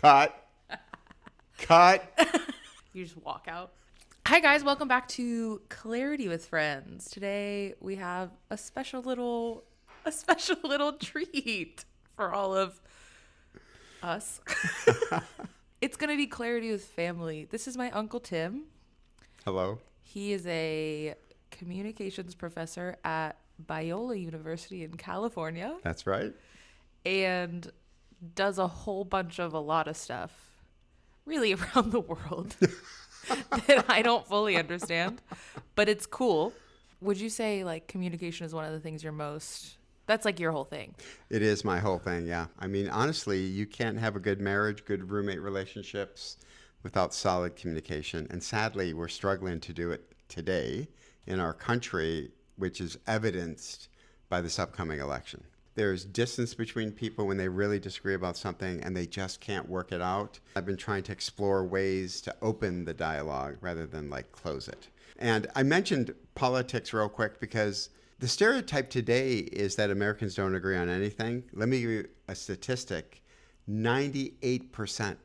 Cut. You just walk out. Hi guys, welcome back to Clarity with Friends. Today we have a special little treat for all of us. It's going to be Clarity with Family. This is my Uncle Tim. Hello. He is a communications professor at Biola University in California. That's right. And does a whole bunch of a lot of stuff really around the world that I don't fully understand, but it's cool. Would you say like communication is one of the things that's like your whole thing? It is my whole thing, yeah. I mean, honestly, you can't have a good marriage, good roommate relationships without solid communication. And sadly, we're struggling to do it today in our country, which is evidenced by this upcoming election. There's distance between people when they really disagree about something and they just can't work it out. I've been trying to explore ways to open the dialogue rather than like close it. And I mentioned politics real quick because the stereotype today is that Americans don't agree on anything. Let me give you a statistic. 98%,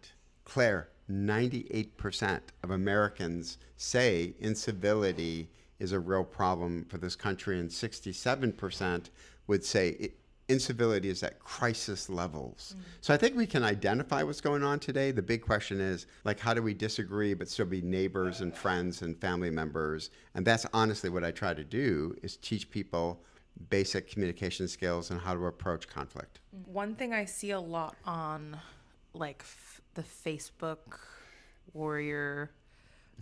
Claire, 98% of Americans say incivility is a real problem for this country, and 67% would say incivility is at crisis levels. Mm-hmm. So I think we can identify what's going on today. The big question is, like, how do we disagree but still be neighbors and friends and family members? And that's honestly what I try to do, is teach people basic communication skills and how to approach conflict. One thing I see a lot on like the Facebook warrior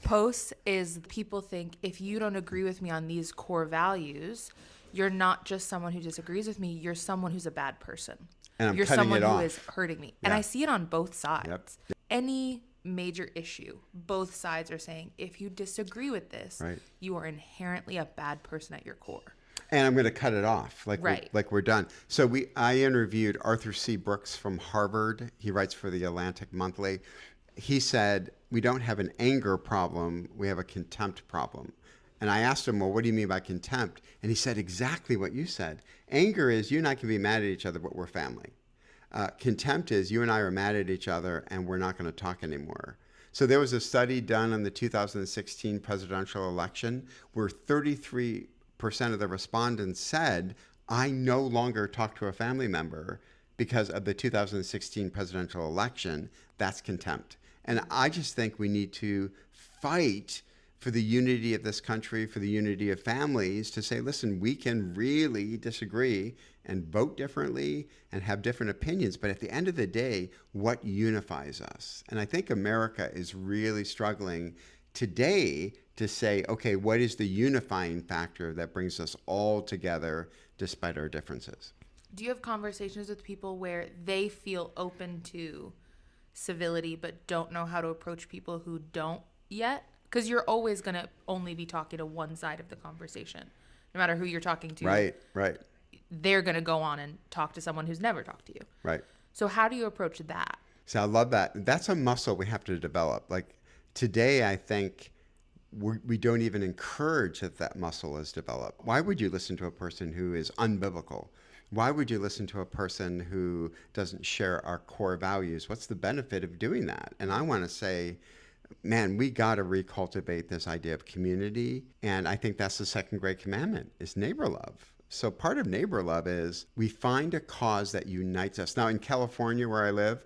posts is people think if you don't agree with me on these core values, you're not just someone who disagrees with me, you're someone who's a bad person. And you're cutting someone it who off. is hurting me. Yeah. And I see it on both sides. Yep. Any major issue, both sides are saying, if you disagree with this, right, you are inherently a bad person at your core. And I'm going to cut it off, right. We're done. So I interviewed Arthur C. Brooks from Harvard. He writes for the Atlantic Monthly. He said, we don't have an anger problem, we have a contempt problem. And I asked him, well, what do you mean by contempt? And he said exactly what you said. Anger is you and I can be mad at each other, but we're family. Contempt is you and I are mad at each other and we're not going to talk anymore. So there was a study done on the 2016 presidential election where 33% of the respondents said, I no longer talk to a family member because of the 2016 presidential election. That's contempt. And I just think we need to fight for the unity of this country, for the unity of families, to say, listen, we can really disagree and vote differently and have different opinions. But at the end of the day, what unifies us? And I think America is really struggling today to say, okay, what is the unifying factor that brings us all together despite our differences? Do you have conversations with people where they feel open to civility but don't know how to approach people who don't yet? Because you're always going to only be talking to one side of the conversation. No matter who you're talking to. Right. They're going to go on and talk to someone who's never talked to you. Right. So how do you approach that? So I love that. That's a muscle we have to develop. Like today, I think we don't even encourage that muscle is developed. Why would you listen to a person who is unbiblical? Why would you listen to a person who doesn't share our core values? What's the benefit of doing that? And I want to say, man, we got to recultivate this idea of community. And I think that's the second great commandment is neighbor love. So part of neighbor love is we find a cause that unites us. Now in California where I live,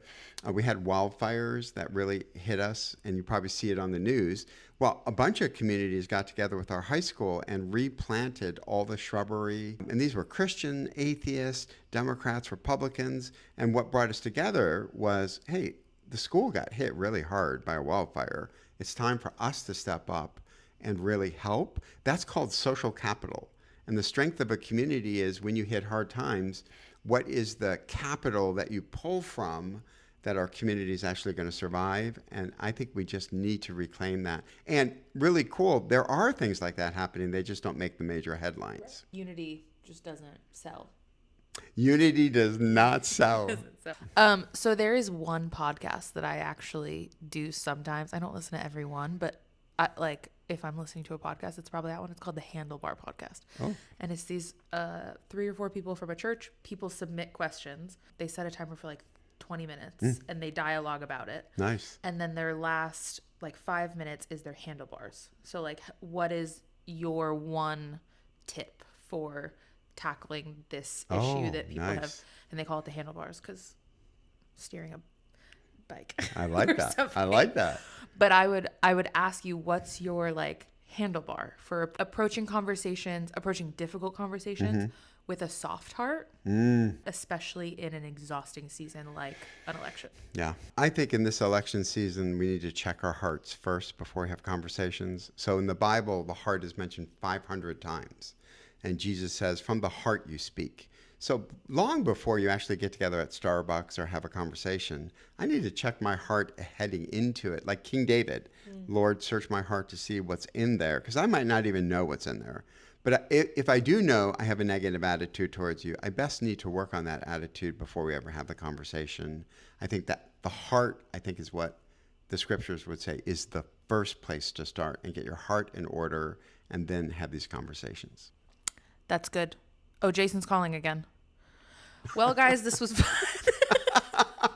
we had wildfires that really hit us, and you probably see it on the news. Well, a bunch of communities got together with our high school and replanted all the shrubbery. And these were Christian, atheists, Democrats, Republicans. And what brought us together was, hey, the school got hit really hard by a wildfire. It's time for us to step up and really help. That's called social capital. And the strength of a community is when you hit hard times, what is the capital that you pull from that our community is actually going to survive? And I think we just need to reclaim that. And really cool, there are things like that happening. They just don't make the major headlines. Unity just doesn't sell. Unity does not sell. So there is one podcast that I actually do sometimes. I don't listen to every one, but if I'm listening to a podcast, it's probably that one. It's called the Handlebar podcast. Oh. And it's these 3 or 4 people from a church. People submit questions. They set a timer for like 20 minutes and they dialogue about it. Nice. And then their last like 5 minutes is their handlebars. So like, what is your one tip for tackling this issue that people have? And they call it the handlebars because steering a bike. I like that. Something. I like that. But I would ask you, what's your like handlebar for approaching conversations, approaching difficult conversations with a soft heart, especially in an exhausting season like an election? Yeah. I think in this election season, we need to check our hearts first before we have conversations. So in the Bible, the heart is mentioned 500 times. And Jesus says, from the heart you speak. So long before you actually get together at Starbucks or have a conversation, I need to check my heart heading into it. Like King David, Lord, search my heart to see what's in there, because I might not even know what's in there. But if I do know I have a negative attitude towards you, I best need to work on that attitude before we ever have the conversation. I think that the heart, I think, is what the scriptures would say is the first place to start, and get your heart in order and then have these conversations. That's good. Oh, Jason's calling again. Well, guys, this was fun.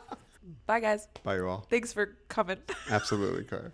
Bye, guys. Bye, you all. Thanks for coming. Absolutely, Claire.